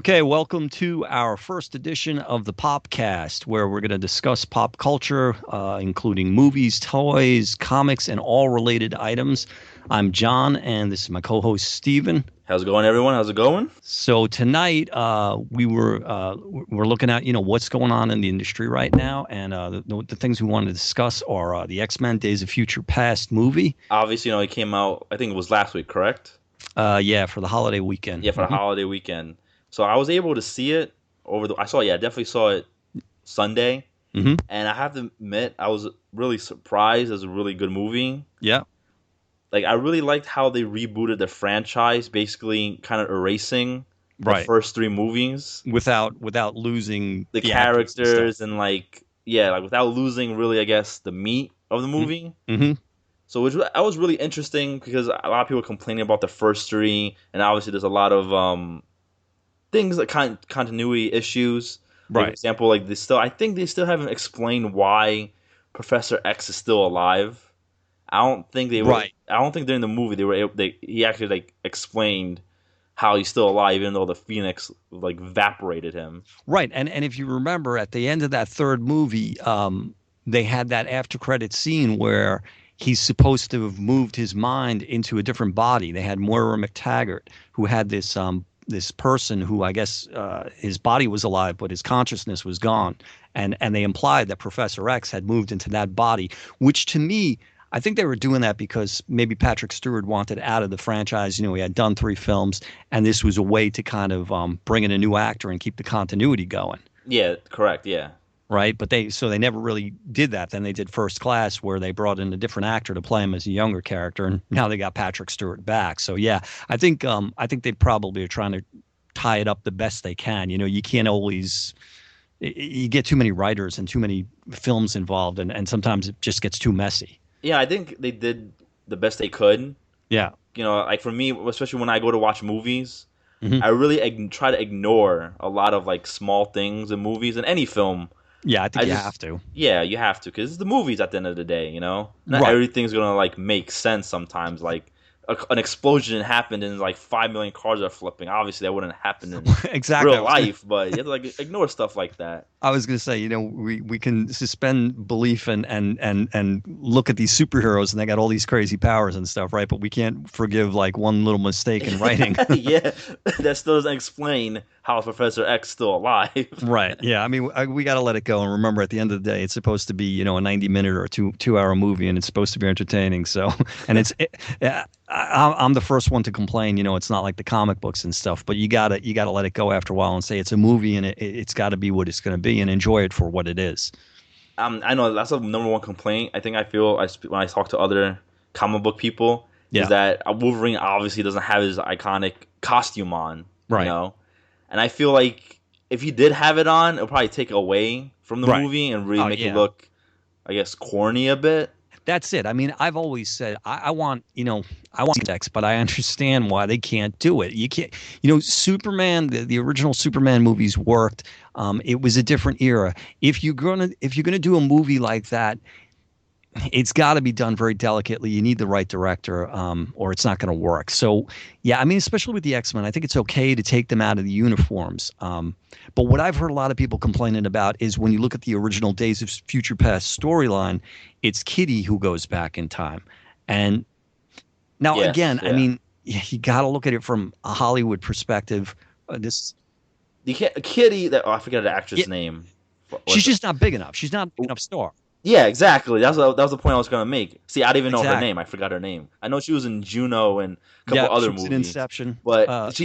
Okay, welcome to our first edition of the POPCAST, where we're going to discuss pop culture, including movies, toys, comics, and all related items. I'm John, and this is my co-host Steven. How's it going, everyone? How's it going? So tonight, we're looking at what's going on in the industry right now, and the things we wanted to discuss are the X-Men: Days of Future Past movie. Obviously, it came out, I think it was last week, correct? Yeah, for the holiday weekend. Yeah, for the holiday weekend. So I was able to see it I definitely saw it Sunday. Mm-hmm. And I have to admit, I was really surprised. It was a really good movie. Yeah. Like, I really liked how they rebooted the franchise, basically kind of erasing the first three movies. Without losing the characters and without losing really, I guess, the meat of the movie. Mm-hmm. So that was really interesting because a lot of people complaining about the first three, and obviously there's a lot of things like continuity issues. Right. For example, I think they still haven't explained why Professor X is still alive. I don't think they were. Right. I don't think during the movie he actually explained how he's still alive, even though the Phoenix evaporated him. Right, and if you remember, at the end of that third movie, they had that after credit scene where he's supposed to have moved his mind into a different body. They had Moira McTaggart, who had this person who, I guess, his body was alive, but his consciousness was gone, and they implied that Professor X had moved into that body, which to me, I think they were doing that because maybe Patrick Stewart wanted out of the franchise. He had done 3 films, and this was a way to kind of bring in a new actor and keep the continuity going. Yeah, correct. Yeah. Right, but they never really did that. Then they did First Class, where they brought in a different actor to play him as a younger character, and now they got Patrick Stewart back. So yeah, I think they probably are trying to tie it up the best they can. You can't always. You get too many writers and too many films involved, and sometimes it just gets too messy. Yeah, I think they did the best they could. Yeah. Like for me, especially when I go to watch movies, Mm-hmm. I really try to ignore a lot of small things in movies and any film. Yeah, I think you have to. Yeah, you have to, because it's the movies at the end of the day, Not Right. everything's going to make sense sometimes. An explosion happened and 5 million cars are flipping. Obviously, that wouldn't happen in exactly. real life, but you have to ignore stuff like that. I was going to say, we can suspend belief and look at these superheroes and they got all these crazy powers and stuff, right? But we can't forgive one little mistake in writing. Yeah, that still doesn't explain how Professor X is still alive. Right. Yeah. I mean, we got to let it go. And remember, at the end of the day, it's supposed to be, a 90-minute or two-hour movie, and it's supposed to be entertaining. So, and I'm the first one to complain, it's not like the comic books and stuff, but you gotta let it go after a while and say it's a movie, and it's got to be what it's going to be, and enjoy it for what it is. I know that's the number one complaint. I think I feel when I talk to other comic book people, is that Wolverine obviously doesn't have his iconic costume on, right? And I feel like if he did have it on, it'll probably take away from the movie and really make it look, I guess, corny a bit. That's it. I mean, I've always said I want sex, but I understand why they can't do it. You can't, Superman, the original Superman movies worked. It was a different era. If you're gonna do a movie like that, it's got to be done very delicately. You need the right director, or it's not going to work. So, yeah, I mean, especially with the X-Men, I think it's okay to take them out of the uniforms. But what I've heard a lot of people complaining about is when you look at the original Days of Future Past storyline, it's Kitty who goes back in time. And now, I mean, you got to look at it from a Hollywood perspective. Kitty, I forget the actress' name. She's just not big enough. She's not a big enough star. Yeah, exactly. That was the point I was going to make. See, I didn't even know her name. I forgot her name. I know she was in Juno and a couple other movies. In Inception. But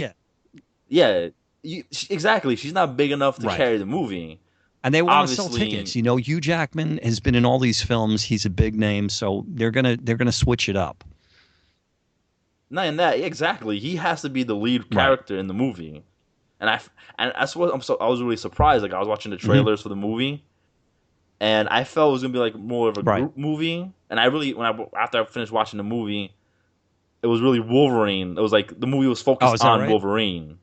exactly. She's not big enough to carry the movie. And they want to sell tickets. Hugh Jackman has been in all these films. He's a big name, so they're gonna switch it up. Not in that, exactly. He has to be the lead character in the movie, and that's what I was really surprised. I was watching the trailers for the movie. And I felt it was gonna be more of a group movie. And after I finished watching the movie, it was really Wolverine. It was the movie was focused on Wolverine.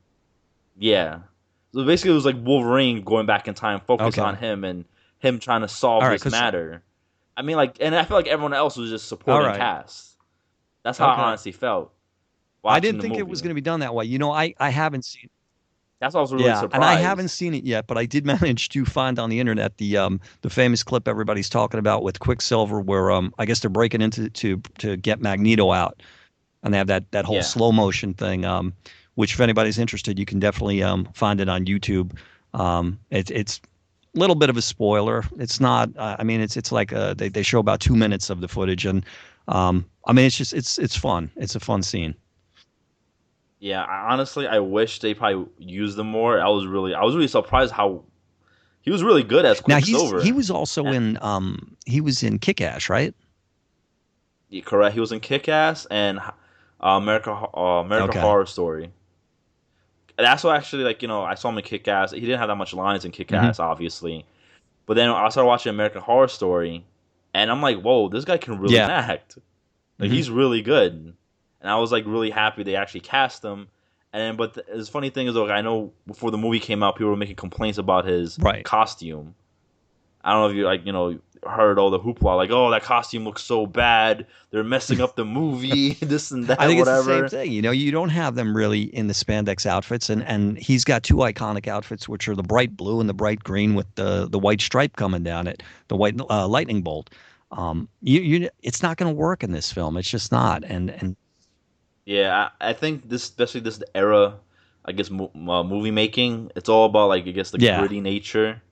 Yeah. So basically, it was Wolverine going back in time, focused on him and him trying to solve this matter. I mean, and I feel like everyone else was just supporting cast. That's how I honestly felt. I didn't think it was going to be done that way. I haven't seen. That's why I was really Yeah, and I haven't surprised. seen it yet, but I did manage to find on the internet the famous clip everybody's talking about with Quicksilver, where I guess they're breaking into to get Magneto out, and they have that whole Yeah. slow motion thing. Which if anybody's interested, you can definitely find it on YouTube. It's a little bit of a spoiler. It's not. I mean, it's like they show about 2 minutes of the footage, and I mean, it's fun. It's a fun scene. Yeah, honestly, I wish they probably used them more. I was really surprised how he was really good as Now he Quicksilver. was also And in he was in Kick-Ass, right? correct, he was in Kick Ass and American Okay. Horror Story. That's what actually, like, I saw him in Kick Ass. He didn't have that much lines in Kick Hmm. Ass, obviously. But then I started watching American Horror Story, and I'm like, whoa, this guy can really Yeah. act. Like, Hmm. he's really good. And I was like really happy they actually cast him. And but the funny thing is, though, I know before the movie came out, people were making complaints about his Right. costume. I don't know if you heard all the hoopla, like, oh, that costume looks so bad, they're messing up the movie, this and I that, think it's the same whatever. thing. You don't have them really in the spandex outfits, and he's got two iconic outfits, which are the bright blue and the bright green with the white stripe coming down it, the white lightning bolt. It's not going to work in this film. It's just not. And Yeah, I think this, especially this era, I guess movie making, it's all about, like, I guess the yeah, gritty nature.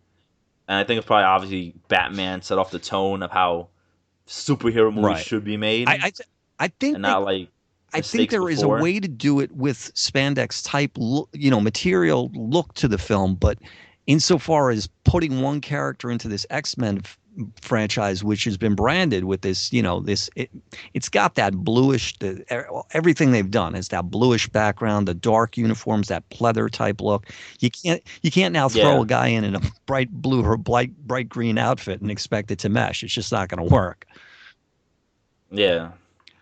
And I think it's probably obviously Batman set off the tone of how superhero movies right. should be I made, I, th- I think and they not like I think mistakes there is a before. way to do it with spandex type, material look to the film, but insofar as putting one character into this X-Men franchise, which has been branded with this, it's got that bluish, everything they've done is that bluish background, the dark uniforms, that pleather type look. You can't now throw Yeah, a guy in a bright blue or bright green outfit and expect it to mesh. It's just not going to work. yeah,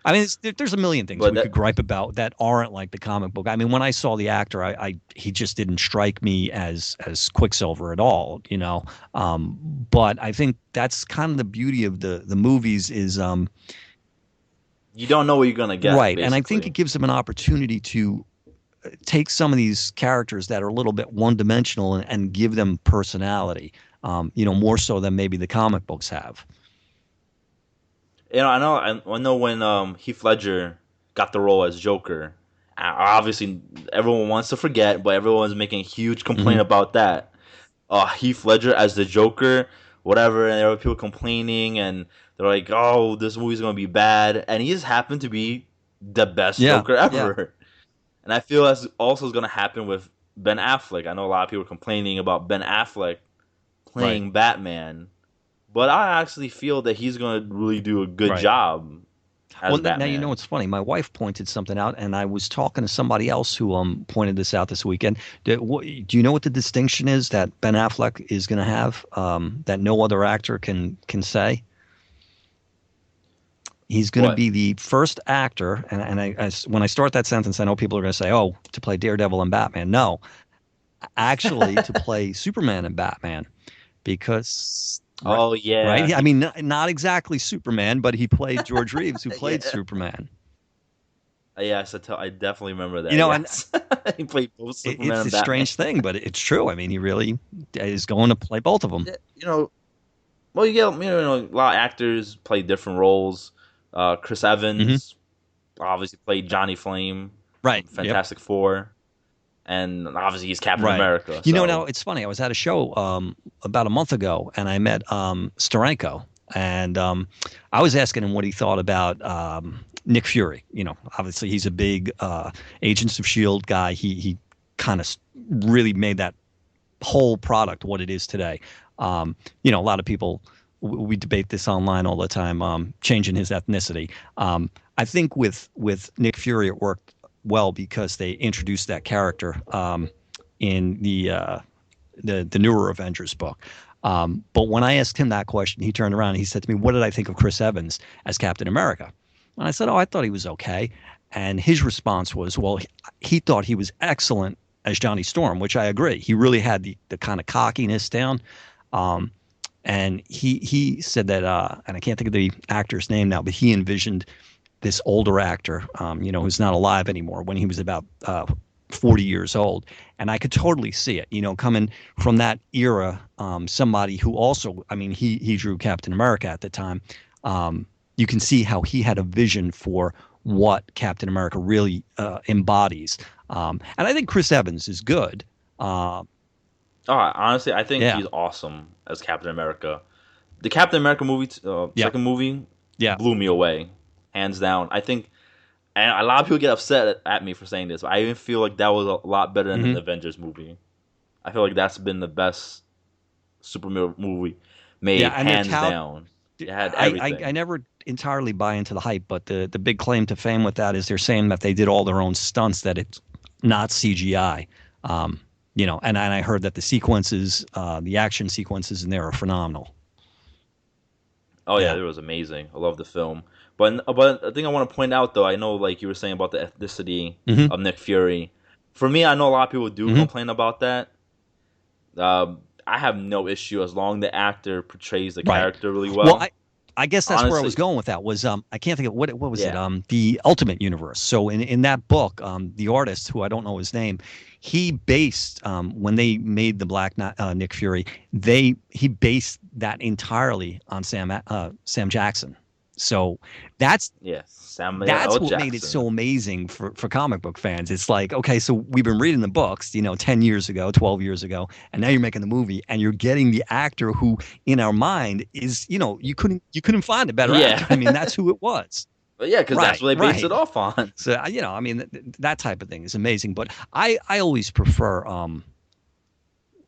I mean, there's a million things but we could gripe about that aren't like the comic book. I mean, when I saw the actor, he just didn't strike me as Quicksilver at all, But I think that's kind of the beauty of the movies is you don't know what you're gonna get, right, and I think it basically. gives them an opportunity to take some of these characters that are a little bit one dimensional and give them personality, more so than maybe the comic books have. I know when Heath Ledger got the role as Joker. Obviously, everyone wants to forget, but everyone's making a huge Hmm. complaint about that. Heath Ledger as the Joker, whatever, and there were people complaining, and they're like, "Oh, this movie's gonna be bad," and he just happened to be the best Yeah, Joker yeah, ever. And I feel that's also is gonna happen with Ben Affleck. I know a lot of people are complaining about Ben Affleck right. playing Batman, but I actually feel that he's gonna really do a good Right. job as Well, now Batman. it's funny. My wife pointed something out, and I was talking to somebody else who pointed this out this weekend. Do you know what the distinction is that Ben Affleck is going to have that no other actor can say? He's going to What? be the first actor, and when I start that sentence, I know people are going to say, "Oh, to play Daredevil and Batman." No, actually, to play Superman and Batman, because right, Oh right. yeah, I mean, not exactly Superman, but he played George Reeves, who played yeah, Superman. yeah. I definitely remember that. And Yes, he played both Superman it's a and Batman. strange thing, but it's true. I mean, he really is going to play both of them. Yeah, well, a lot of actors play different roles. Chris Hmm. Evans obviously played Johnny Flame Right. from Yep. Fantastic Four, and obviously he's Captain Right. America. Now So it's funny. I was at a show about a month ago, and I met Steranko, and I was asking him what he thought about Nick Fury. Obviously he's a big Agents of Shield guy. He kind of really made that whole product what it is today. A lot of people we debate this online all the time, changing his ethnicity. I think with Nick Fury it worked well because they introduced that character in the newer Avengers book. But when I asked him that question, he turned around and he said to me, "What did I think of Chris Evans as Captain America?" And I said, "Oh, I thought he was okay." And his response was, "Well, he thought he was excellent as Johnny Storm," which I agree. He really had the kind of cockiness down. Um, and he said that, and I can't think of the actor's name now, but he envisioned this older actor, who's not alive anymore, when he was about 40 years old. And I could totally see it, coming from that era. Somebody who also, I mean, he drew Captain America at the time. You can see how he had a vision for what Captain America really embodies. And I think Chris Evans is good. Honestly, I think Yeah. he's awesome as Captain America. The Captain America movie, second movie, blew me away, hands down. I think, and a lot of people get upset at me for saying this, but I even feel like that was a lot better than the Avengers movie. I feel like that's been the best Superman movie made, hands down. It had everything. I never entirely buy into the hype, but the big claim to fame with that is they're saying that they did all their own stunts, that it's not CGI. And I heard that the sequences, the action sequences in there are phenomenal. Oh yeah, it was amazing. I love the film. But the thing I want to point out, though, I know like you were saying about the ethnicity of Nick Fury. For me, I know a lot of people do complain about that. I have no issue as long the actor portrays the character really well. Well, I guess that's honestly where I was going with that. Was I can't think of what was it? The Ultimate Universe. So in that book, the artist, who I don't know his name, he based when they made the Black Nick Fury, he based that entirely on Sam Jackson. So that's what Jackson made it so amazing for comic book fans. It's like, okay, so we've been reading the books, 10 years ago, 12 years ago, and now you're making the movie, and you're getting the actor who, in our mind, is, you couldn't find a better actor. I mean, that's who it was. But yeah, because that's what they based it off on. So, I mean, that type of thing is amazing. But I always prefer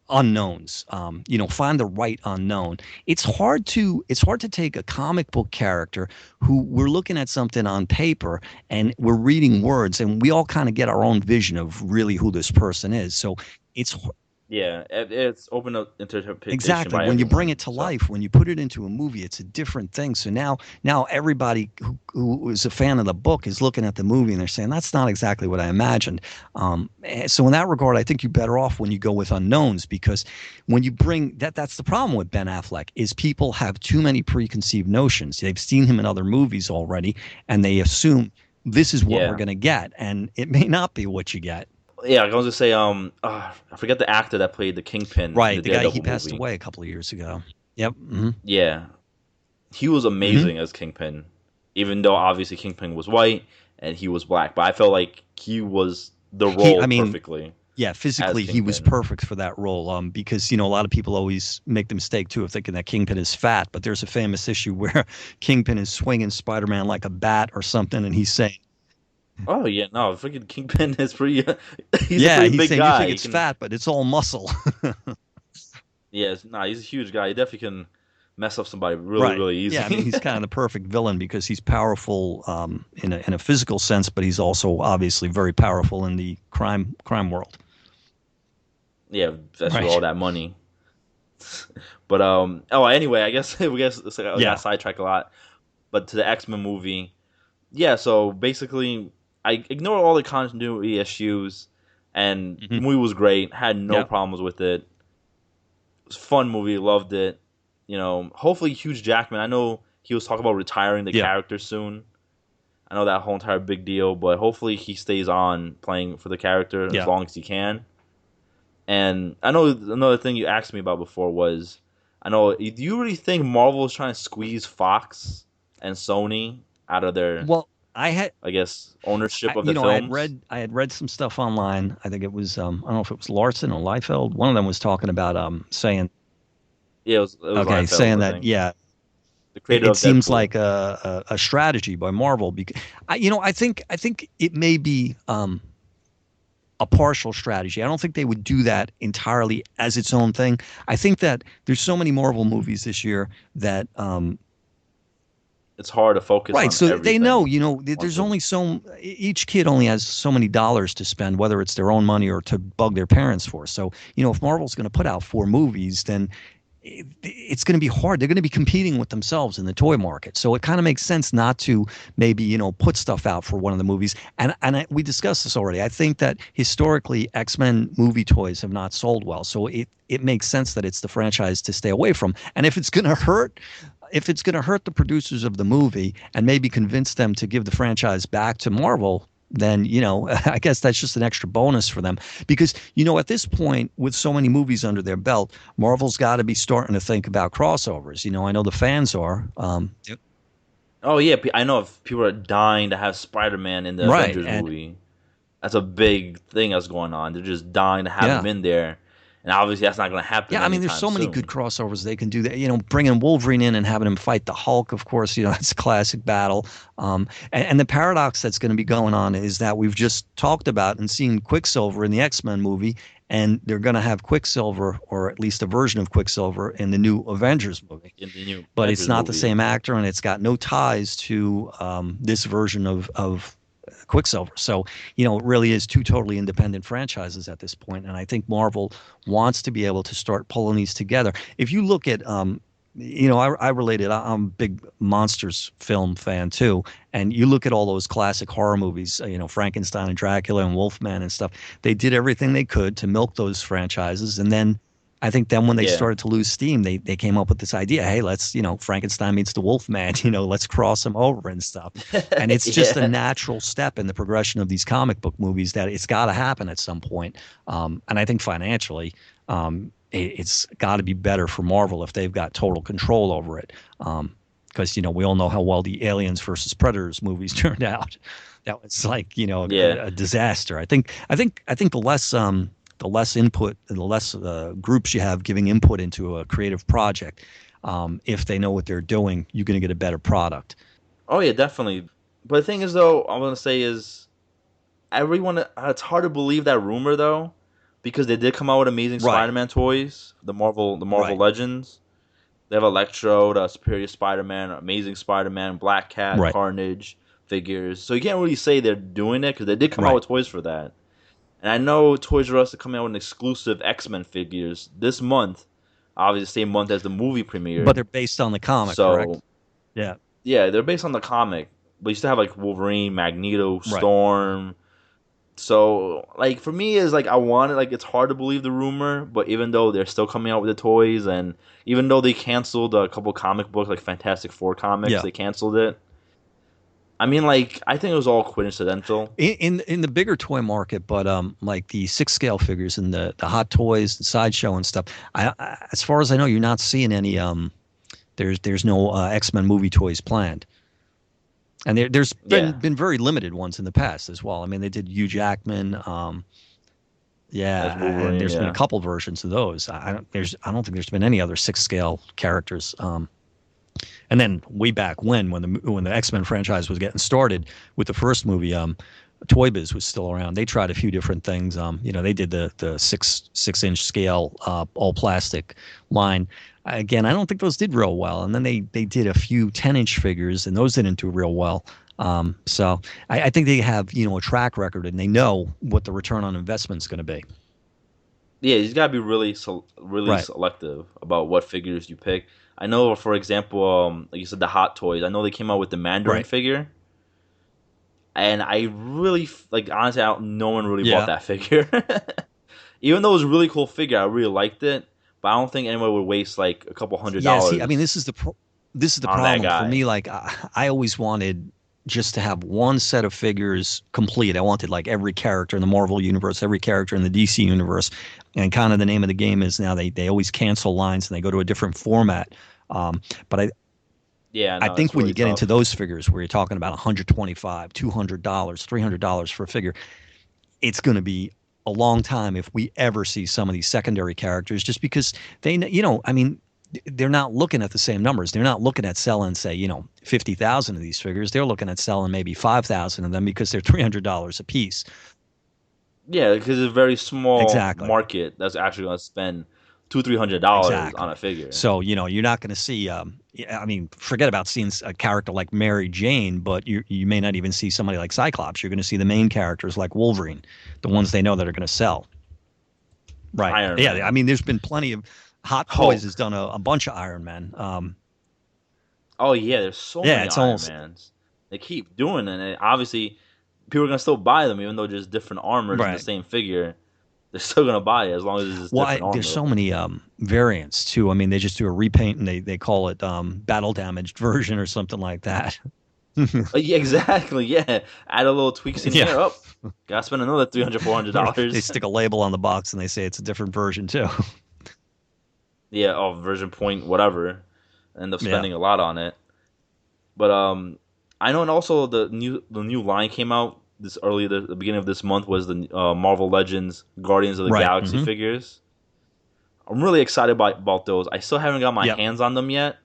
unknowns. Find the right unknown. It's hard to take a comic book character who we're looking at something on paper and we're reading words, and we all kind of get our own vision of really who this person is. So it's it's open up interpretation. Exactly. When you bring it to life, when you put it into a movie, it's a different thing. So now everybody who is a fan of the book is looking at the movie and they're saying, that's not exactly what I imagined. So in that regard, I think you're better off when you go with unknowns, because when you bring that's the problem with Ben Affleck, is people have too many preconceived notions. They've seen him in other movies already, and they assume this is what we're going to get, and it may not be what you get. Yeah, I was gonna say, I forget the actor that played the Kingpin. Right, the guy, he passed away a couple of years ago. Yep. Mm-hmm. Yeah, he was amazing as Kingpin, even though obviously Kingpin was white and he was black. But I felt like he was the role perfectly. Yeah, physically he was perfect for that role. Because a lot of people always make the mistake too of thinking that Kingpin is fat. But there's a famous issue where Kingpin is swinging Spider-Man like a bat or something, and he's saying, "Oh yeah, no, freaking Kingpin is pretty. He's a pretty big guy. You think it's fat, but it's all muscle." He's a huge guy. He definitely can mess up somebody really easy. Yeah, I mean, he's kind of the perfect villain because he's powerful in a physical sense, but he's also obviously very powerful in the crime world. Yeah, that's with all that money. But anyway, I guess we got sidetracked a lot. But to the X-Men movie, so basically, I ignored all the continuity issues, and the movie was great. Had no problems with it. It was a fun movie. Loved it. Hopefully Hugh Jackman. I know he was talking about retiring the character soon. I know that whole entire big deal, but hopefully he stays on playing for the character as long as he can. And I know another thing you asked me about before was, do you really think Marvel is trying to squeeze Fox and Sony out of their ownership of the films? I had read some stuff online. I think it was I don't know if it was Larson or Liefeld. One of them was talking about saying, it was Liefeld, saying that the creator it of seems Deadpool. like a strategy by Marvel, because I think it may be a partial strategy. I don't think they would do that entirely as its own thing. I think that there's so many Marvel movies this year that it's hard to focus on so everything. they know, there's only each kid only has so many dollars to spend, whether it's their own money or to bug their parents for. So, if Marvel's going to put out 4 movies, then it's going to be hard. They're going to be competing with themselves in the toy market. So it kind of makes sense not to maybe, put stuff out for one of the movies. And we discussed this already. I think that historically X-Men movie toys have not sold well. So it makes sense that it's the franchise to stay away from. And if it's going to hurt the producers of the movie and maybe convince them to give the franchise back to Marvel, then, I guess that's just an extra bonus for them. Because, at this point, with so many movies under their belt, Marvel's got to be starting to think about crossovers. I know the fans are. Yep. Oh yeah, I know if people are dying to have Spider-Man in the Right. Avengers movie. That's a big thing that's going on. They're just dying to have him in there. And obviously that's not going to happen Yeah, I mean, there's so many good crossovers they can do. That bringing Wolverine in and having him fight the Hulk, of course, that's a classic battle. And the paradox that's going to be going on is that we've just talked about and seen Quicksilver in the X-Men movie, and they're going to have Quicksilver, or at least a version of Quicksilver, in the new Avengers movie. But it's not the same actor, and it's got no ties to this version of Quicksilver. So, it really is two totally independent franchises at this point. And I think Marvel wants to be able to start pulling these together. If you look at, I related, I'm a big monsters film fan too. And you look at all those classic horror movies, Frankenstein and Dracula and Wolfman and stuff. They did everything they could to milk those franchises. And then I think then when they started to lose steam, they came up with this idea, hey, let's, Frankenstein meets the Wolfman, let's cross them over and stuff. And it's just a natural step in the progression of these comic book movies that it's got to happen at some point. And I think financially, it's got to be better for Marvel if they've got total control over it. Because, we all know how well the Aliens versus Predators movies turned out. That was like, a disaster. I think the less input and the less groups you have giving input into a creative project, if they know what they're doing, you're going to get a better product. Oh, yeah, definitely. But the thing is, though, I'm going to say is it's hard to believe that rumor, though, because they did come out with Amazing Spider-Man toys, the Marvel Legends. They have Electro, the Superior Spider-Man, Amazing Spider-Man, Black Cat, Carnage figures. So you can't really say they're doing it because they did come out with toys for that. And I know Toys R Us are coming out with exclusive X-Men figures this month, obviously the same month as the movie premiere. But they're based on the comic, correct? Yeah. Yeah, they're based on the comic. But you still have like Wolverine, Magneto, Storm. So, like, for me, is like it's hard to believe the rumor, but even though they're still coming out with the toys, and even though they canceled a couple comic books, like Fantastic Four comics, they canceled it. I mean, like, I think it was all coincidental in the bigger toy market, but like the 6-scale figures and the Hot Toys, the Sideshow and stuff. As far as I know, you're not seeing any. There's no X-Men movie toys planned, and there's been very limited ones in the past as well. I mean, they did Hugh Jackman. And there's been a couple versions of those. I don't think there's been any other 6-scale characters. And then way back when the X-Men franchise was getting started with the first movie, Toy Biz was still around. They tried a few different things. They did the 6-inch scale all plastic line. Again, I don't think those did real well. And then they did a few 10-inch figures, and those didn't do real well. So I think they have a track record, and they know what the return on investment is going to be. Yeah, you got to be really selective about what figures you pick. I know, for example, like you said, the Hot Toys. I know they came out with the Mandarin figure, and I really honestly, no one really bought that figure. Even though it was a really cool figure, I really liked it, but I don't think anyone would waste like a couple $100. See, I mean, this is the problem for me. Like, I always wanted just to have one set of figures complete. I wanted like every character in the Marvel universe, every character in the DC universe, and kind of the name of the game is now they always cancel lines and they go to a different format. But I think when you get into those figures where you're talking about $125, $200, $300 for a figure, it's going to be a long time if we ever see some of these secondary characters, just because they're not looking at the same numbers. They're not looking at selling, say, 50,000 of these figures. They're looking at selling maybe 5,000 of them because they're $300 a piece. Yeah, because it's a very small market that's actually going to spend $200-$300 on a figure. So, you're not going to see, forget about seeing a character like Mary Jane, but you may not even see somebody like Cyclops. You're going to see the main characters like Wolverine, the ones they know that are going to sell. Right. Iron Man. I mean, there's been plenty of Hot Toys has done a bunch of Iron Man. There's so many Iron Mans. They keep doing it, and obviously people are going to still buy them, even though just different armors in the same figure. They're still going to buy it as long as it's different armor. There's so many variants, too. I mean, they just do a repaint, and they call it battle damaged version or something like that. Yeah, exactly. Yeah, add a little tweaks in Yeah. here. Oh, gotta spend another $300, They $400. stick a label on the box and they say it's a different version too. Yeah, oh, version point whatever. End up Yeah. spending a lot on it. But I know, and also the new line came out this early the beginning of this month was the Marvel Legends Guardians of the Right. Galaxy figures. I'm really excited about those. I still haven't got my Yep. hands on them yet.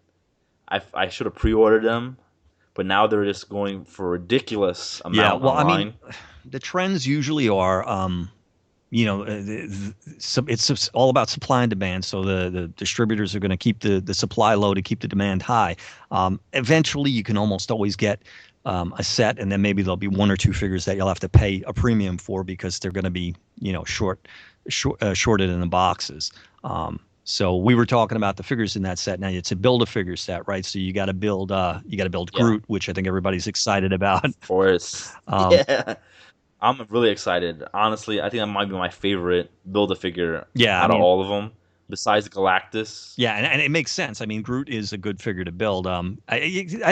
I should have pre-ordered them, but now they're just going for a ridiculous Yeah. amount Well, I mean, online. the trends usually are, it's all about supply and demand. So the distributors are going to keep the supply low to keep the demand high. Eventually, you can almost always get a set, and then maybe there'll be one or two figures that you'll have to pay a premium for because they're going to be, shorted in the boxes. So we were talking about the figures in that set. Now it's a build-a-figure set, right? So you got to build Yeah, Groot, which I think everybody's excited about. of course. Um, Yeah, I'm really excited. Honestly, I think that might be my favorite Build-A-Figure yeah, I out of mean, all of them, besides Galactus. yeah, and it makes sense. I mean, Groot is a good figure to build. I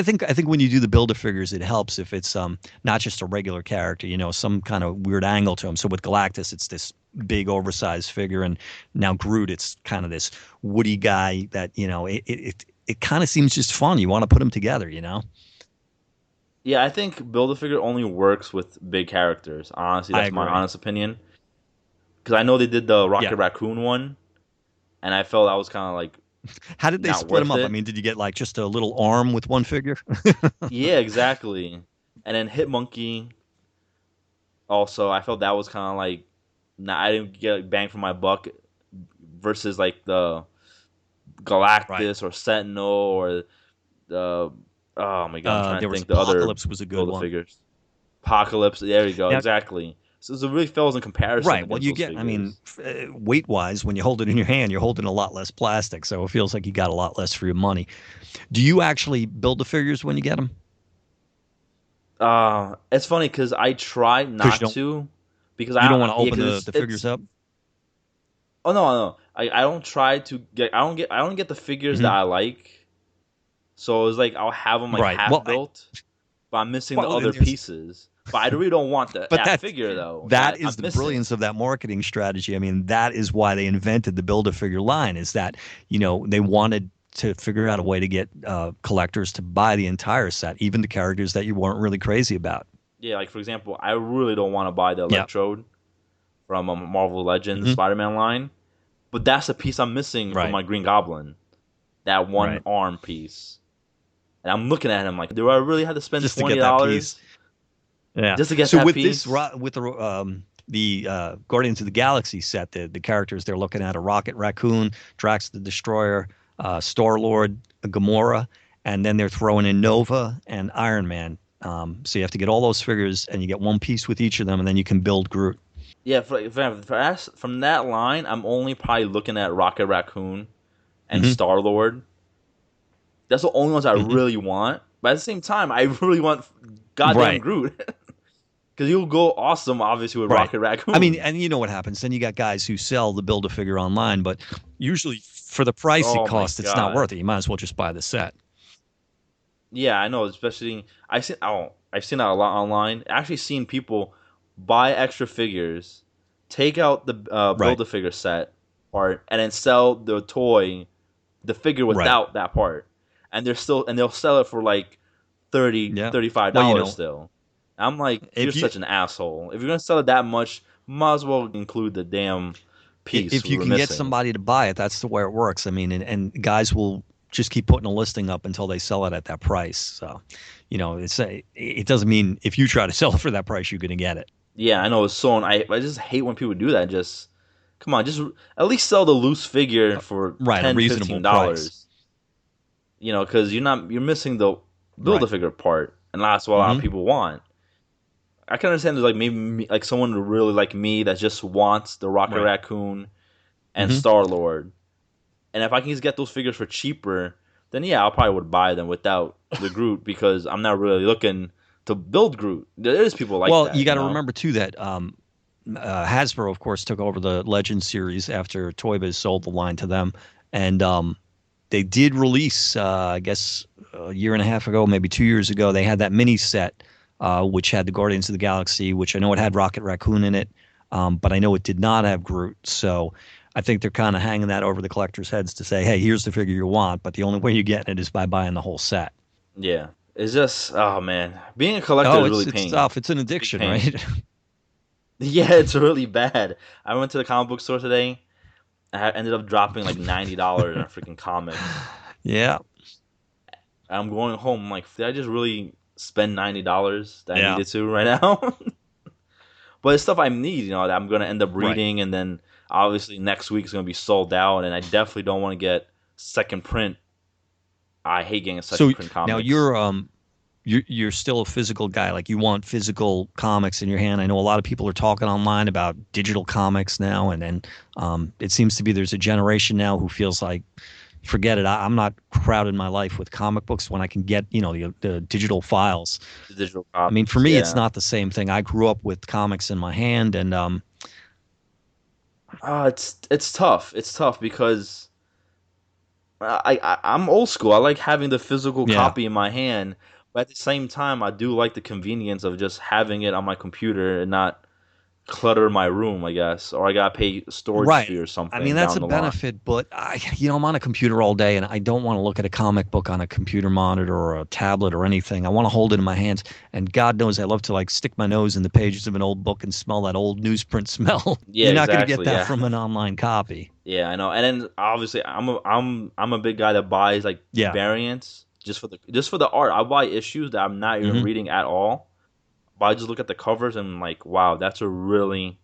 think when you do the build-a-figures, it helps if it's not just a regular character, some kind of weird angle to him. So with Galactus, it's this big oversized figure, and now Groot, it's kind of this woody guy that it kind of seems just fun. You want to put them together. Yeah, I think Build-A-Figure only works with big characters. Honestly, I that's my agree. honest opinion. Because I know they did the Yeah. Rocket Raccoon one, and I felt that was kind of like How did they not split them worth up? I it. mean, did you get like just a little arm with one figure? Yeah, exactly. And then Hitmonkey also, I felt that was kind of like, nah, I didn't get bang for my buck versus like the Right. Galactus or Sentinel or the oh my god, I'm trying to There was think the other Apocalypse was a good Build a one. figures. Apocalypse, there you go, Now, exactly. So it really fails in comparison right. Well, against you those get, I mean, figures. weight wise, when you hold it in your hand, you're holding a lot less plastic. So it feels like you got a lot less for your money. Do you actually build the figures when you get them? It's funny because I try Because not to because you don't want to yeah, open because the figures it's up? oh no no I don't try to get I don't get the figures that Hmm. I like. So it's like I'll have them like Right. half built, but I'm missing the And other there's, pieces. But I really don't want but that figure though that that I'm is the missing. brilliance of that marketing strategy. I mean, that is why they invented the build a figure line. Is that they wanted to figure out a way to get collectors to buy the entire set, even the characters that you weren't really crazy about. Yeah, like for example, I really don't want to buy the Yeah. Electrode from Marvel Legends, the Hmm. Spider-Man line, but that's the piece I'm missing from Right. my Green Goblin, that one Right. arm piece. And I'm looking at him like, do I really have to spend Just to twenty get that piece. dollars Yeah. just to get So that with this, piece? with the Guardians of the Galaxy set, the characters they're looking at are Rocket Raccoon, Drax the Destroyer, Star Lord, Gamora, and then they're throwing in Nova and Iron Man. So you have to get all those figures, and you get one piece with each of them, and then you can build Groot. Yeah, from that line, I'm only probably looking at Rocket Raccoon and Hmm. Star Lord. That's the only ones I Hmm. really want. But at the same time, I really want goddamn Right. Groot because he'll go awesome, obviously, with Right. Rocket I mean, Raccoon. and you know what happens? Then you got guys who sell the build a figure online, but usually for the price it Oh my costs, it's not god. worth it. You might as well just buy the set. Yeah, I know. Especially, I've seen that a lot online. Actually, seen people buy extra figures, take out the Right. build a figure set part, and then sell the toy, the figure Right. without that part, and they'll sell it for like 30 Yeah. Well, $35 still. I'm like, you're if you such an asshole. If you're gonna sell it that much, might as well include the damn piece if we you were can get missing. somebody to buy it, that's the way it works. I mean, and guys will just keep putting a listing up until they sell it at that price. So, it doesn't mean if you try to sell it for that price, you're going to get it. Yeah, I know it's so. I just hate when people do that. Just come on, just at least sell the loose figure for Right, a 10 reasonable fifteen price. dollars. Because you're missing the build a Right. figure part, and that's what a lot of Hmm. people want. I can understand there's like maybe like someone really like me that just wants the Rocket Right. Raccoon and Hmm. Star Lord, and if I can just get those figures for cheaper, then yeah, I probably would buy them without the Groot because I'm not really looking to build Groot. There is people like Well, you that, got to remember too that Hasbro, of course, took over the Legend series after Toy Biz sold the line to them, and they did release, I guess, a year and a half ago, maybe 2 years ago. They had that mini set, which had the Guardians of the Galaxy, which I know it had Rocket Raccoon in it, but I know it did not have Groot. So I think they're kind of hanging that over the collectors' heads to say, hey, here's the figure you want, but the only way you get it is by buying the whole set. Yeah. It's just, oh man, being a collector Oh, is really it's pain. tough. It's an Big addiction, pain. right? Yeah, it's really bad. I went to the comic book store today. I ended up dropping like $90 on freaking comics. Yeah. I'm going home. I'm like, did I just really spend $90 that I Yeah. needed to right now? But it's stuff I need, that I'm gonna end up Right. reading, and then obviously next week is gonna be sold out, and I definitely don't want to get second print. I hate getting So second print now comics. you're still a physical guy. Like you want physical comics in your hand. I know a lot of people are talking online about digital comics now, and then it seems to be there's a generation now who feels like forget it. I'm not crowding my life with comic books when I can get the digital files. The digital I mean, for copies, me, it's yeah. not the same thing. I grew up with comics in my hand, and It's tough. It's tough because I'm old school. I like having the physical yeah. copy in my hand, but at the same time, I do like the convenience of just having it on my computer and not clutter my room, I guess, or I gotta pay storage Right. fee or I mean, something that's down a the line. benefit, but I'm on a computer all day and I don't want to look at a comic book on a computer monitor or a tablet or anything. I want to hold it in my hands. And God knows I love to like stick my nose in the pages of an old book and smell that old newsprint smell. Yeah, You're not going to get exactly. that Yeah, from an online copy. yeah, I know. And then obviously, I'm a big guy that buys like Yeah. variants just for the art. I buy issues that I'm not even Hmm. reading at all, but I just look at the covers and I'm like, wow, that's a really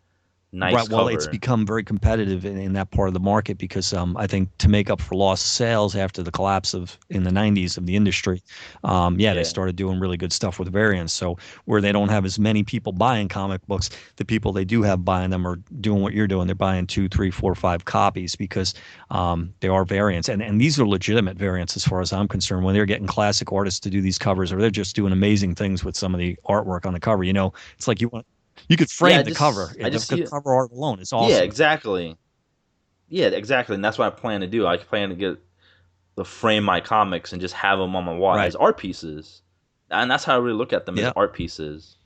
nice Right. Well, it's cover. become very competitive in that part of the market because I think to make up for lost sales after the collapse of in the 90s of the industry, yeah, they Yeah, started doing really good stuff with variants. So where they don't have as many people buying comic books, the people they do have buying them are doing what you're doing. They're buying 2, 3, 4, 5 copies because they are variants. And these are legitimate variants as far as I'm concerned. When they're getting classic artists to do these covers or they're just doing amazing things with some of the artwork on the cover, it's like you could yeah. frame the cover. I The just see it. cover art alone is Yeah, awesome. exactly. Yeah, exactly. And that's what I plan to do. I plan to get to frame my comics and just have them on my wall Right. as art pieces, and that's how I really look at them as Yeah. art pieces.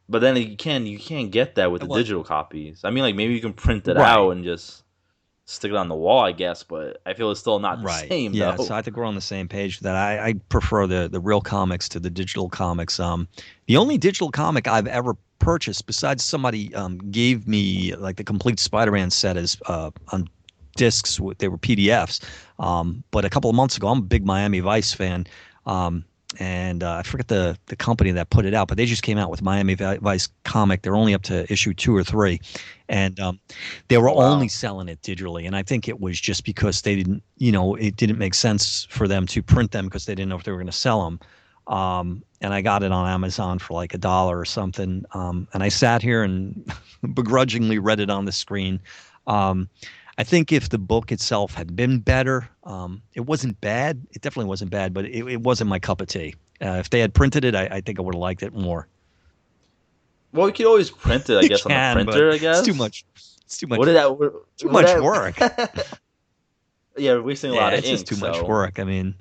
But then you can't get that with the Well, digital copies. I mean, like maybe you can print it out right. and just stick it on the wall, I guess. But I feel it's still not the Right. same Yeah. So though. I think we're on the same page with that. I prefer the real comics to the digital comics. The only digital comic I've ever purchased, besides somebody gave me like the complete Spider-Man set as on discs. They were PDFs. But a couple of months ago, I'm a big Miami Vice fan. Um, and I forget the company that put it out, but they just came out with Miami Vice comic. They're only up to issue 2 or 3, and they were Oh only wow. selling it digitally. And I think it was just because they didn't, it didn't make sense for them to print them because they didn't know if they were going to sell them. And I got it on Amazon for like $1 or something. And I sat here and begrudgingly read it on the screen. Um, I think if the book itself had been better, it wasn't bad. It definitely wasn't bad, but it wasn't my cup of tea. If they had printed it, I think I would have liked it more. Well, you could always print it, I You guess, on the can, but printer. I it's too guess. much. It's too What much. did that? Too What much work. that? Yeah, we're wasting a lot Yeah, of it's just ink. too much So work. I mean,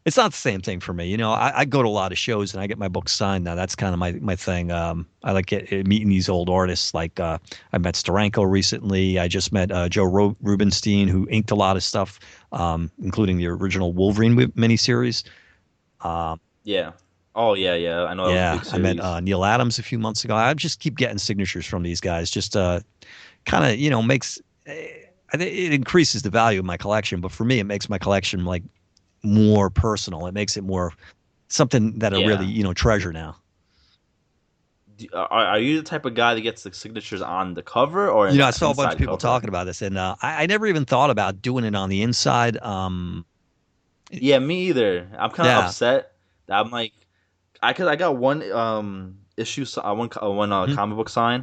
it's not the same thing for me. I go to a lot of shows and I get my books signed now. That's kind of my thing. I like meeting these old artists. Like I met Steranko recently. I just met Joe Rubenstein, who inked a lot of stuff, including the original Wolverine miniseries. Um, yeah. Oh yeah, yeah. I know that was a yeah, big I met series. Neil Adams a few months ago. I just keep getting signatures from these guys. Just kind of makes. I think it increases the value of my collection, but for me, it makes my collection like more personal. It makes it more something that I really, Yeah. treasure now. Are you the type of guy that gets the signatures on the cover or in I the saw a bunch of inside people cover? talking about this, and I never even thought about doing it on the inside. Yeah, me either. I'm kind of Yeah. upset that I'm like, I got one issue, one Mhm. comic book sign.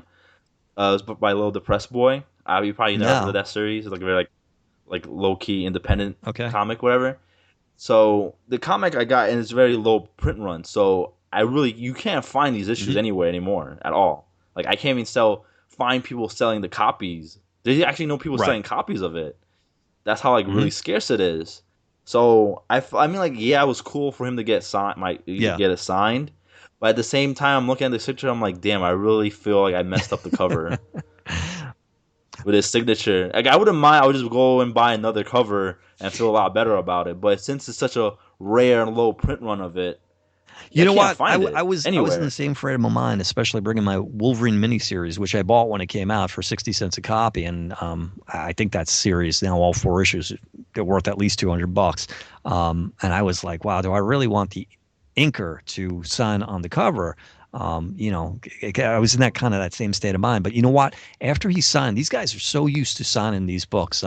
It was by Little Depressed Boy. You probably never heard of No. that series. It's like a very like low key independent Okay. comic, whatever. So the comic I got and it's very low print run. So you can't find these issues Hmm. anywhere anymore at all. Like I can't even find people selling the copies. There's actually no people Right. selling copies of it. That's how like really scarce it is. So I mean, like, yeah, it was cool for him to get Yeah. get it signed, but at the same time, I'm looking at the signature. I'm like, damn, I really feel like I messed up the cover with his signature. Like, I wouldn't mind. I would just go and buy another cover and feel a lot better about it. But since it's such a rare and low print run of it, You I know can't what? find I it was in the anywhere. same frame of mind, especially bringing my Wolverine miniseries, which I bought when it came out for 60 cents a copy, and I think that series now all 4 issues they're worth at least $200. And I was like, wow, do I really want the inker to sign on the cover? I was in that same state of mind. But you know what? After he signed, these guys are so used to signing these books.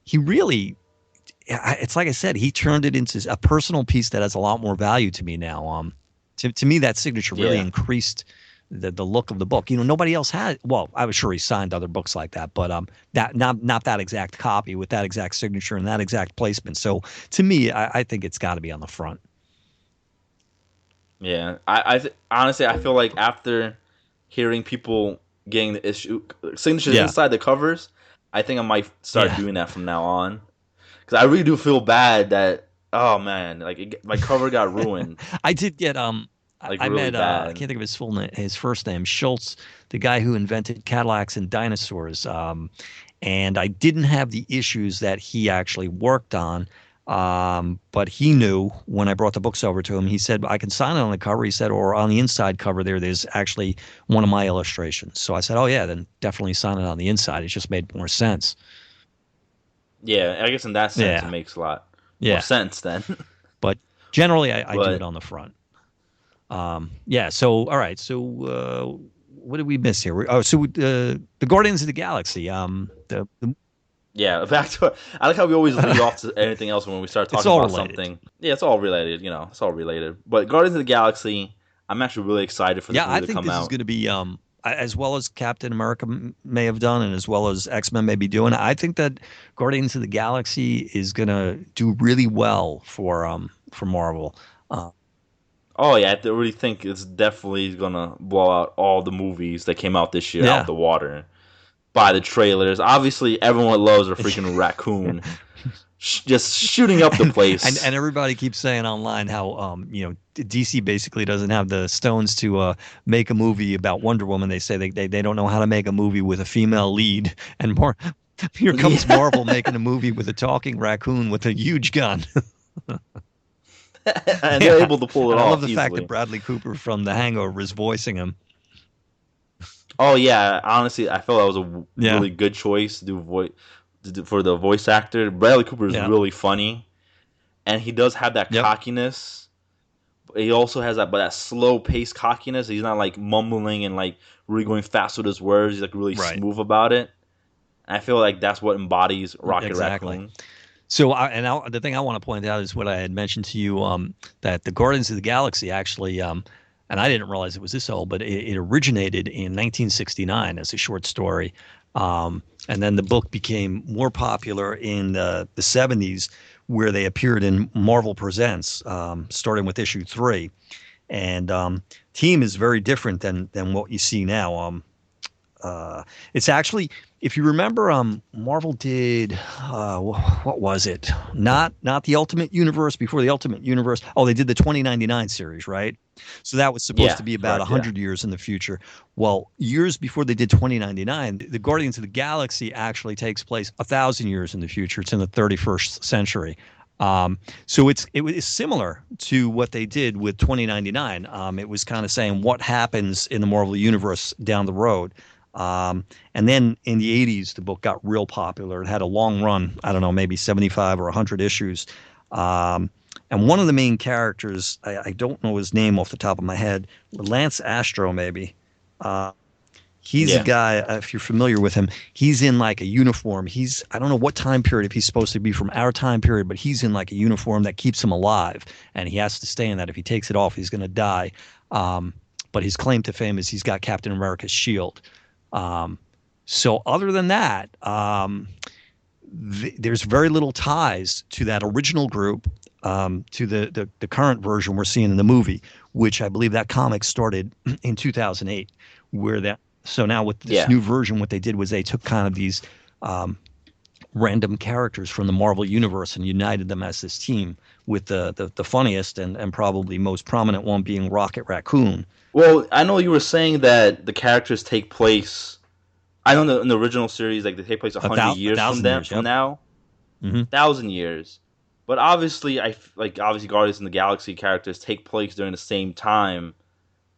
He really it's like I said, he turned it into a personal piece that has a lot more value to me now. To me, that signature really Yeah. increased the look of the book. Nobody else had. Well, I was sure he signed other books like that, but that not that exact copy with that exact signature and that exact placement. So to me, I think it's got to be on the front. Yeah, honestly, I feel like after hearing people getting the issue signatures Yeah, inside the covers, I think I might start yeah. doing that from now on. Because I really do feel bad that, oh man, like my cover got ruined, I did get like I really met I bad. can't think of his full name, his first name, Schultz, the guy who invented Cadillacs and dinosaurs. And I didn't have the issues that he actually worked on. But he knew when I brought the books over to him, he said, I can sign it on the cover. He said, or on the inside cover there's actually one of my illustrations. So I said, oh, yeah, then definitely sign it on the inside. It just made more sense. Yeah, I guess in that sense it Yeah. makes a lot more Yeah. sense then. But generally, I do it But on the front. Yeah. So, all right. So, what did we miss here? The Guardians of the Galaxy. yeah, back to I like how we always lead off to anything else when we start It's talking all about related. something. Yeah, it's all related, it's all related. But Guardians of the Galaxy, I'm actually really excited for this Yeah, I movie to think come this is out. going to be as well as Captain America may have done, and as well as X-Men may be doing. I think that Guardians of the Galaxy is going to do really well for Marvel. Uh, Oh yeah, I really think it's definitely gonna blow out all the movies that came out this year out yeah. the water by the trailers. Obviously, everyone loves a freaking raccoon just shooting up the and place. everybody keeps saying online how DC basically doesn't have the stones to make a movie about Wonder Woman. They say they don't know how to make a movie with a female lead, and more. Here comes Yeah, Marvel making a movie with a talking raccoon with a huge gun. and they're Yeah, able to pull it and I love off the fact that easily. Bradley Cooper from The Hangover is voicing him. Oh yeah, honestly, I felt that was a Yeah, really good choice to do for the voice actor. Bradley Cooper is yeah, really funny, and he does have that yep, cockiness. He also has that slow paced cockiness. He's not like mumbling and like really going fast with his words. He's like really right, smooth about it. And I feel like that's what embodies Rocket exactly. Raccoon. So, the thing I want to point out is what I had mentioned to you, that the Guardians of the Galaxy actually, and I didn't realize it was this old, but it originated in 1969 as a short story. And then the book became more popular in the 70s, where they appeared in Marvel Presents, starting with issue 3. And team is very different than what you see now. It's actually, if you remember, Marvel did what was it? Not the Ultimate Universe before the Ultimate Universe. Oh, they did the 2099 series, right? So that was supposed Yeah, to be about correct. Yeah. 100 years in the future. Well, years before they did 2099, the Guardians of the Galaxy actually takes place 1,000 years in the future. It's in the 31st century. So it was similar to what they did with 2099. It was kind of saying what happens in the Marvel universe down the road. And then in the 80s, the book got real popular. It had a long run, I don't know, maybe 75 or 100 issues. And one of the main characters, I don't know his name off the top of my head, Lance Astro, maybe. Uh, he's a Yeah. guy, if you're familiar with him, he's in like a uniform. I don't know what time period, if he's supposed to be from our time period, but he's in like a uniform that keeps him alive. And he has to stay in that. If he takes it off, he's going to die. But his claim to fame is he's got Captain America's shield. Um, so other than that, there's very little ties to that original group, to the current version we're seeing in the movie, which I believe that comic started in 2008, where that. So now with this Yeah. new version, what they did was they took kind of these random characters from the Marvel universe and united them as this team, with the funniest and probably most prominent one being Rocket Raccoon. Well, I know you were saying that the characters take place. I know in the original series, like they take place 100 years from 1,000 years. from Yep. now, Hmm. 1,000 years. But obviously, obviously Guardians in the Galaxy characters take place during the same time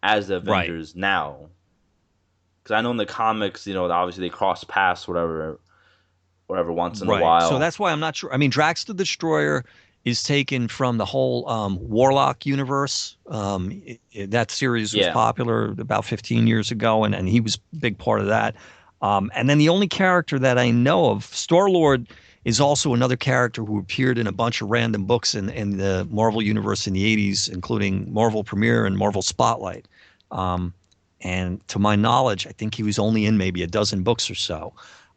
as the Right. Avengers now. Because I know in the comics, obviously they cross paths, whatever, once in a Right. So while. that's why I'm not sure. I mean, Drax the Destroyer is taken from the whole Warlock universe. That series was Yeah, popular about 15 years ago, and he was a big part of that. And then the only character that I know of, Star-Lord, is also another character who appeared in a bunch of random books in the Marvel universe in the 80s, including Marvel Premiere and Marvel Spotlight. Um, and to my knowledge, I think he was only in maybe a dozen books or so.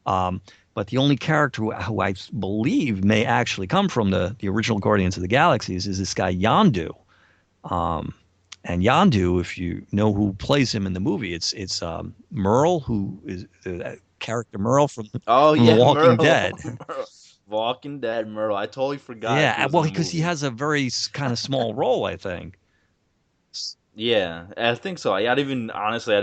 Um, but the only character who I believe may actually come from the original Guardians of the Galaxies is this guy Yondu. Um, and Yondu, if you know who plays him in the movie, it's Merle, who is the character Merle oh from The yeah, Walking Merle. Dead. Walking Dead Merle. I totally forgot he Yeah, was in well, the because he movie. has a very kind of small role, I think. Yeah, I think so. I didn't even honestly. I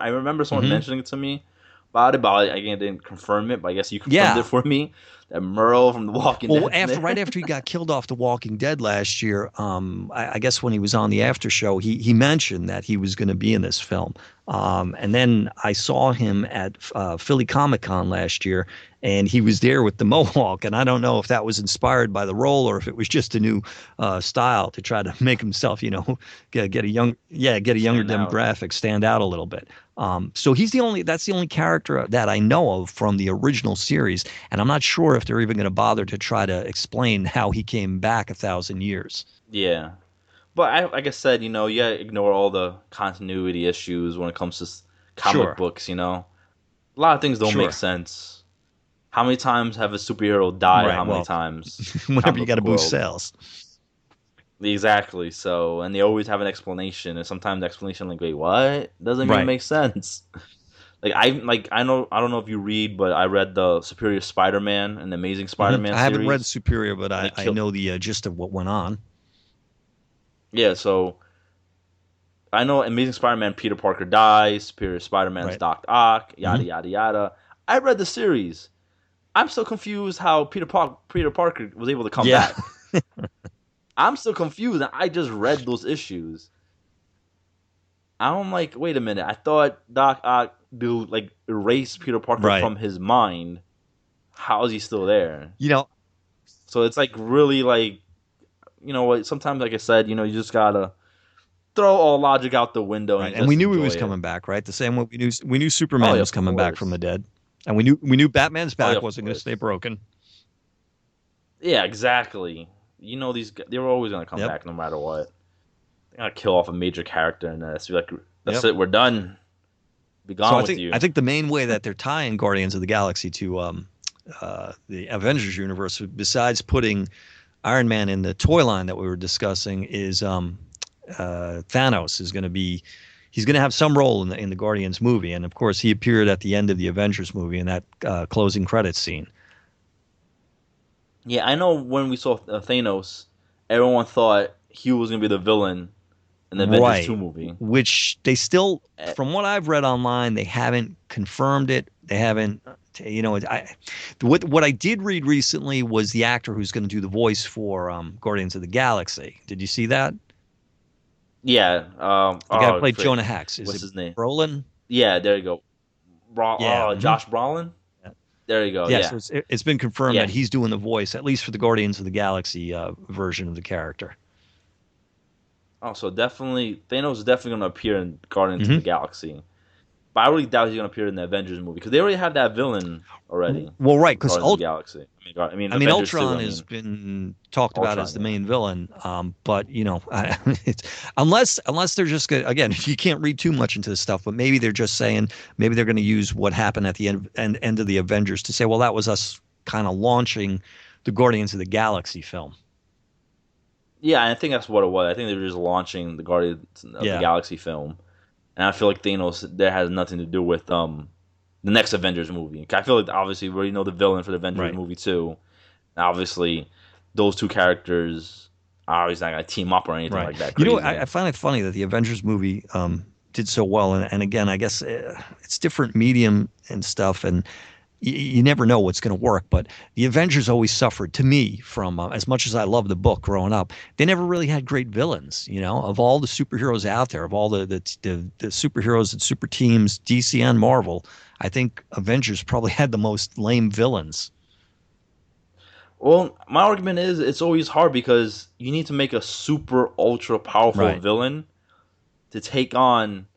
remember someone Hmm. mentioning it to me about it, but I again didn't confirm it. But I guess you confirmed it Yeah. for me. That Merle from The Walking Well, Dead's in right there. after he got killed off The Walking Dead last year, I guess when he was on the after show, he mentioned that he was going to be in this film. And then I saw him at Philly Comic Con last year, and he was there with the mohawk. And I don't know if that was inspired by the role or if it was just a new style to try to make himself, get a get a younger Stand out. demographic stand out a little bit. So that's the only character that I know of from the original series, and I'm not sure if they're even going to bother to try to explain how he came back 1,000 years. Yeah, but like I said, you gotta ignore all the continuity issues when it comes to comic Sure, books. A lot of things don't make sure. sense. How many times have a superhero died? Right. How many Well, times in the whenever you comic got to book boost world? sales. Exactly. So, and they always have an explanation, and sometimes the explanation like, wait, what? Doesn't even Right. make sense. I don't know if you read, but I read the Superior Spider-Man and the Amazing Spider-Man I haven't read series, Superior, but and they I killed. know the gist of what went on. Yeah, so I know Amazing Spider-Man Peter Parker dies, Superior Spider-Man's Right. Doc Ock, Hmm. yada yada yada. I read the series. I'm still confused how Peter Parker was able to come Yeah. back. I'm still confused. And I just read those issues. I'm like, wait a minute. I thought Doc Ock do like erase Peter Parker Right. from his mind. How is he still there? You know. So it's like really like what? Sometimes, like I said, you just gotta throw all logic out the window Right. and And we just knew he enjoy was it. coming back, right? The same way we knew Oh Superman yeah, was of coming back from the course. dead, and we knew Batman's Oh yeah, back of wasn't going to stay course. broken. Yeah, exactly. They were always gonna come Yep. back no matter what. They gotta kill off a major character and that's like that's Yep. it. We're done. Be So gone with I you. think the main way that they're tying Guardians of the Galaxy to the Avengers universe, besides putting Iron Man in the toy line that we were discussing, is Thanos is going to be he's going to have some role in the Guardians movie, and of course he appeared at the end of the Avengers movie in that closing credits scene. Yeah, I know when we saw Thanos, everyone thought he was gonna be the villain in the Avengers 2 Right. movie. Which they still, Eh, from what I've read online, they haven't confirmed it. They haven't, what I did read recently was the actor who's going to do the voice for Guardians of the Galaxy. Did you see that? Yeah. The guy who Oh, played Jonah Hex. Is what's it his name? Brolin? Yeah, there you go. Yeah. Josh Brolin. There you go. Yeah. So Yeah. it's been confirmed Yeah. that he's doing the voice, at least for the Guardians of the Galaxy version of the character. Oh, so definitely Thanos is definitely gonna appear in Guardians of Hmm. the Galaxy. But I really doubt he's gonna appear in the Avengers movie because they already have that villain already Well, right, in because Guardians of the Galaxy. Avengers 2. Ultron has been talked about as Ultron. the Yeah. main villain, but it's, unless they're just gonna, again, you can't read too much into this stuff, but maybe they're just saying maybe they're going to use what happened at the end of the Avengers to say, well, that was us kind of launching the Guardians of the Galaxy film. Yeah, I think that's what it was. I think they were just launching the Guardians of the Yeah, Galaxy film, and I feel like Thanos there has nothing to do with them the next Avengers movie. I feel like obviously we already know the villain for the Avengers Right. movie too. And obviously, those two characters are always not gonna team up or anything Right. like that You know, crazy. I find it funny that the Avengers movie did so well, and again, I guess it's different medium and stuff, and you never know what's going to work. But the Avengers always suffered, to me, from as much as I loved the book growing up, they never really had great villains. You know, of all the superheroes out there, of all the superheroes and super teams, DC and Marvel, I think Avengers probably had the most lame villains. Well, my argument is it's always hard because you need to make a super ultra powerful Right. villain to take on,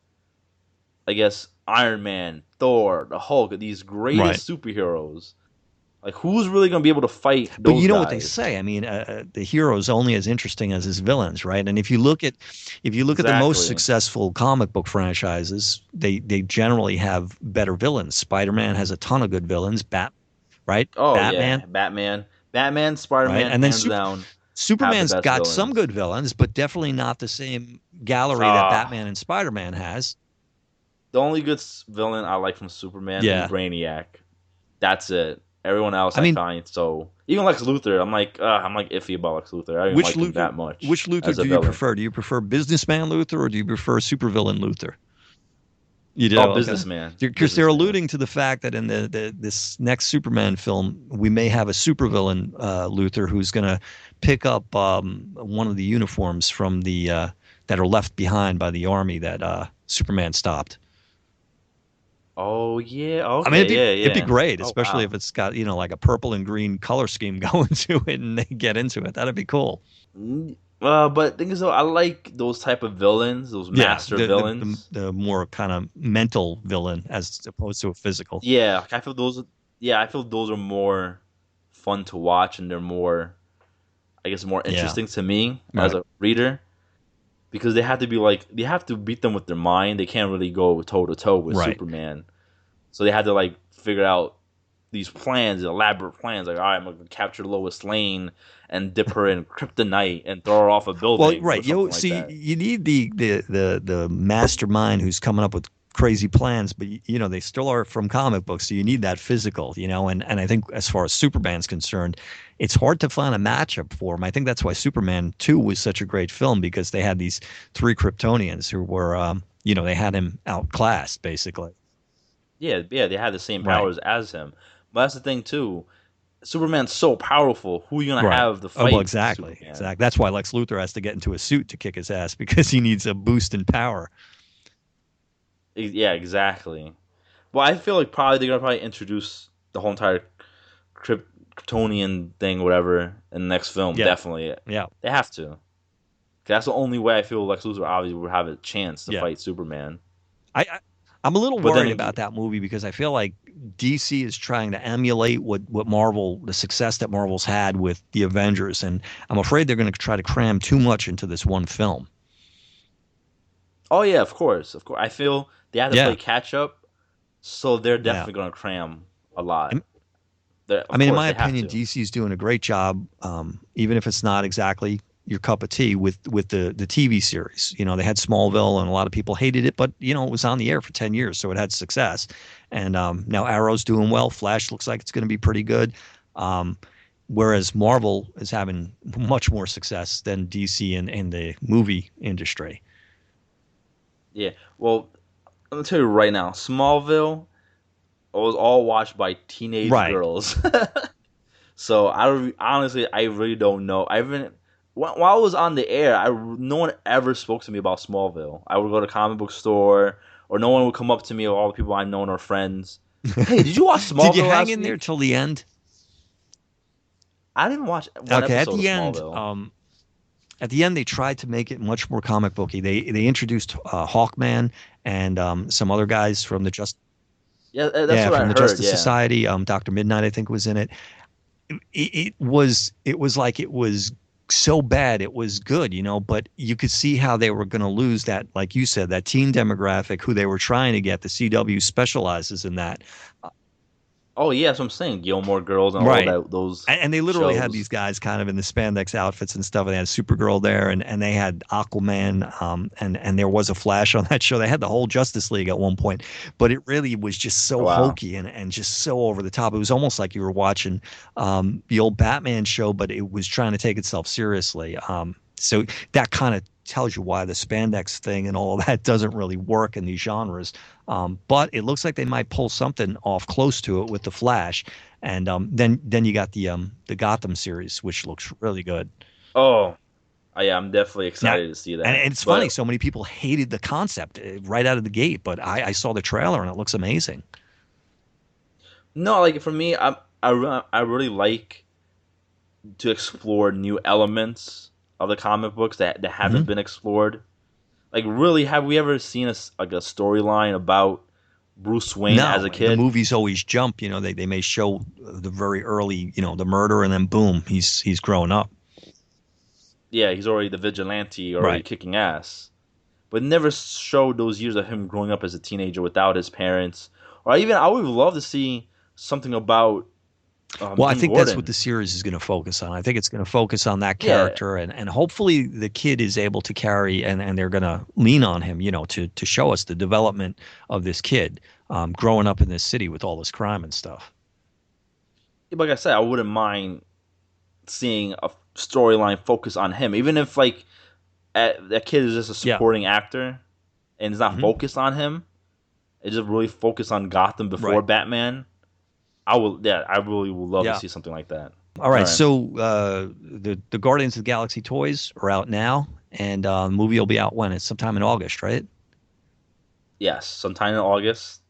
I guess, Iron Man, Thor, the Hulk, these Right. greatest superheroes. Like, who's really going to be able to fight But those you know what they guys? say. I mean, the hero's only as interesting as his villains, right? And if you look at the most Exactly. successful comic book franchises, they generally have better villains. Spider-Man has a ton of good villains. Right? Oh Batman, yeah, Batman, right? Spider-Man, And then hands down, have the Superman's best got some villains. good villains, but definitely not the same gallery that Ah, Batman and Spider-Man has. the only good villain I like from Superman is Yeah. Brainiac. That's it. Everyone else I I mean, find so even Lex Luthor. I'm like iffy about Lex Luthor. I don't even which like him Luthor that much which Luthor as a do you villain. prefer? Do you prefer businessman Luthor or do you prefer supervillain Luthor? You do, Oh, okay. businessman, Because they're businessman. alluding to the fact that in this next Superman film, we may have a supervillain Luthor who's going to pick up one of the uniforms from the that are left behind by the army that Superman stopped. Oh yeah, I mean, okay, yeah, it'd be yeah. great, Oh especially if wow. it's got like a purple and green color scheme going to it, and they get into it. That'd be cool. But thing is though, I like those type of villains, those Yeah, master villains. the more kind of mental villain as opposed to a physical. Yeah, like, I feel those. Yeah, I feel those are more fun to watch, and they're more, I guess, more Yeah, interesting to me as right, a reader because they have to be like they have to beat them with their mind. They can't really go toe to toe with right. Superman, so they had to like figure out these plans, elaborate plans. Like, all right, I'm gonna capture Lois Lane and dip her in kryptonite and throw her off a Well, building or right. something like See, that. you need the mastermind who's coming up with crazy plans, but they still are from comic books, so you need that physical, and I think as far as Superman's concerned, it's hard to find a matchup for him. I think that's why Superman 2 was such a great film because they had these three Kryptonians who were, they had him outclassed basically. Yeah, yeah, they had the same Right. powers as him. But that's the thing too. Superman's so powerful. Who are you gonna Right. have to Oh, well, fight exactly. Superman? Exactly. That's why Lex Luthor has to get into a suit to kick his ass because he needs a boost in power. Yeah, exactly. Well, I feel like probably they're gonna probably introduce the whole entire Kryptonian thing, whatever, in the next film. Yeah. Definitely, Yeah. they have to. That's the only way I feel Lex Luthor obviously would have a chance to Yeah. fight Superman. I'm a little But then worried again, about that movie because I feel like DC is trying to emulate what Marvel, the success that Marvel's had with the Avengers, and I'm afraid they're going to try to cram too much into this one film. oh yeah, of course. I feel they have to Yeah, play catch up, so they're yeah. definitely gonna cram a lot. And, I Of mean, in course, my they have opinion, to. DC is doing a great job, even if it's not exactly your cup of tea with the TV series. They had Smallville, and a lot of people hated it, but it was on the air for 10 years, so it had success. And now Arrow's doing well. Flash looks like it's going to be pretty good. Um, whereas Marvel is having much more success than DC in the movie industry. Yeah. Well, let me tell you right now, Smallville was all watched by teenage Right. girls. So honestly, I really don't know. I haven't while I was on the air, no one ever spoke to me about Smallville. I would go to a comic book store, or no one would come up to me, or all the people I know are friends. Hey, did you watch Did you Smallville hang last in there week? till the end? I didn't watch one Okay, episode of Smallville. at the end they tried to make it much more comic booky. They introduced Hawkman and some other guys from the Yeah, that's yeah, what I from the heard. Justice Yeah, Society. Dr. Midnight, I think, was in it. It was like it was so bad it was good, but you could see how they were going to lose that, like you said, that teen demographic who they were trying to get. The CW specializes in that. Oh yeah, that's what I'm saying. Gilmore Girls and all Right. that those And they literally had these shows. guys kind of in the spandex outfits and stuff. And they had Supergirl there, and they had Aquaman, and there was a Flash on that show. They had the whole Justice League at one point, but it really was just so Wow. hokey and just so over the top. It was almost like you were watching the old Batman show, but it was trying to take itself seriously. So that kind of tells you why the spandex thing and all of that doesn't really work in these genres. But it looks like they might pull something off close to it with the Flash, and then you got the Gotham series, which looks really good. Oh, yeah, I'm definitely Now, excited to see and that. it's funny, But so many people hated the concept right out of the gate, but I saw the trailer and it looks amazing. no, like for me, I really like to explore new elements of the comic books that Hmm. haven't been explored. Like, really, have we ever seen like a storyline about Bruce Wayne as a No, the kid? movies always jump. They may show the very early, the murder, and then boom, he's grown up. Yeah, he's already the vigilante, already Right. kicking ass. But never showed those years of him growing up as a teenager without his parents. Or even, I would love to see something about Well, I Jim think that's what the Gordon. series is going to focus on. I think it's going to focus on that Yeah, character, and hopefully the kid is able to carry, and they're going to lean on him, to show us the development of this kid growing up in this city with all this crime and stuff. like I said, I wouldn't mind seeing a storyline focus on him, even if like that kid is just a Yeah. supporting actor and it's not Hmm. focused on him. It's just really focused on Gotham before Right. Batman. I will. Yeah, I really would love to Yeah. see something like that. All All right. right. So the Guardians of the Galaxy toys are out now, and the movie will be out when? It's sometime in August, right? Yes, sometime in August.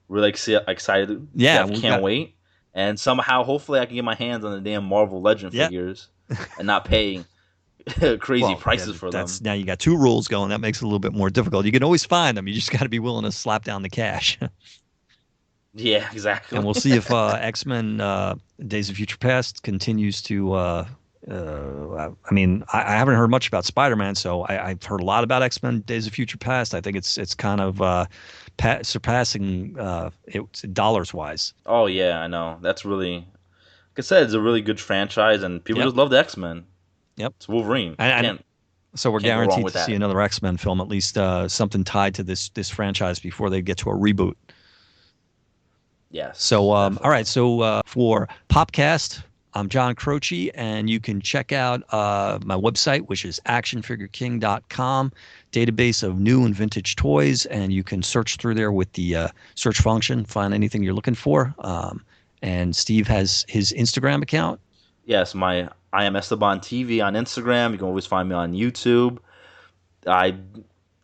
Really excited. Yeah. Def We can't got. wait. And somehow, hopefully, I can get my hands on the damn Marvel Legend Yeah. figures and not paying crazy Well, yeah, prices for that's them. now you got two rules going. That makes it a little bit more difficult. You can always find them. You just got to be willing to slap down the cash. Yeah, And exactly. we'll see if X-Men Days of Future Past continues to. I mean, I haven't heard much about Spider-Man, so I've heard a lot about X-Men Days of Future Past. I think it's kind of surpassing it dollars wise. Oh yeah, I know. That's really, like I said, it's a really good franchise, and people Yep, just love the X Men. yep. It's Wolverine. And so we're Can't go wrong guaranteed with to see that. another X-Men film, at least something tied to this franchise before they get to a reboot. So, Yes, all right. definitely. So, for POPCAST, I'm John Croce, and you can check out my website, which is ActionFigureKing.com, database of new and vintage toys, and you can search through there with the search function, find anything you're looking for. And Steve has his Instagram account. Yes, my I am Esteban TV on Instagram. You can always find me on YouTube. I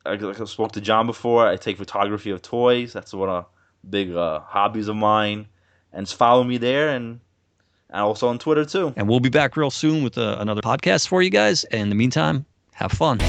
like I spoke to John before. I take photography of toys. That's one of big hobbies of mine. And just follow me there, and also on Twitter too. And we'll be back real soon with another podcast for you guys. And in the meantime, have fun.